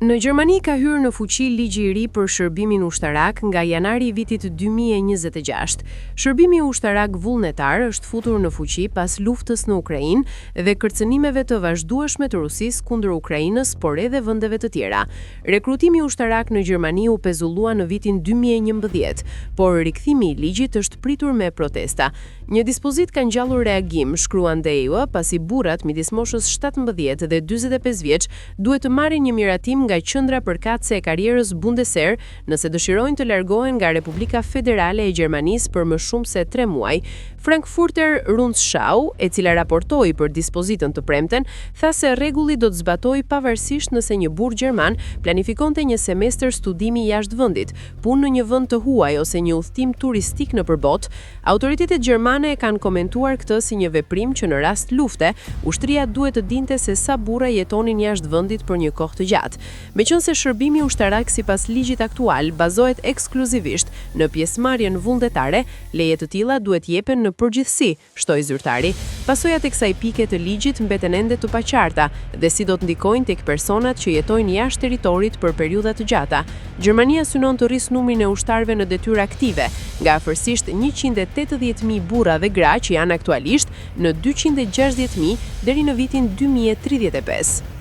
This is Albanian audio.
Në Gjermani ka hyrë në fuqi ligji i ri për shërbimin ushtarak nga janari i vitit 2026. Shërbimi ushtarak vullnetar është futur në fuqi pas luftës në Ukrainë dhe kërcënimeve të vazhdueshme të Rusisë kundër Ukrainës, por edhe vendeve të tjera. Rekrutimi ushtarak në Gjermani u pezullua në vitin 2011, por rikthimi i ligjit është pritur me protesta. Një dispozit ka ngjallur reagim, shkruan DEU, pasi burrat midis moshës 17 dhe 45 vjeç duhet të marrin një miratim nga qendra përkatëse e karrierës Bundeswehr nëse dëshirojnë të largohen nga Republika Federale e Gjermanisë për më shumë se 3 muaj. Frankfurter Rundschau, e cila raportoi për dispozitën të premten, tha se rregulli do të zbatojë pavarësisht nëse një burr gjerman planifikonte një semestër studimi jashtë vendit, punë në një vend të huaj ose një udhtim turistik nëpër botë. Autoritetet gjermane e kanë komentuar këtë si një veprim që në rast lufte, ushtria duhet të dinte se sa burra jetonin jashtë vendit për një kohë të gjatë. Meqense shërbimi ushtarak sipas ligjit aktual bazohet ekskluzivisht në pjesëmarrjen vullnetare, leje të tilla duhet jepen në përgjithësi, shtoi zyrtari. Pasojat e kësaj pike të ligjit mbeten ende të paqarta dhe si do të ndikojnë tek personat që jetojnë jashtë territorit për periudha të gjata. Gjermania synon të rrisë numrin e ushtarëve në detyrë aktive, nga afërsisht 180.000 burra dhe gra që janë aktualisht në 260.000 deri në vitin 2035.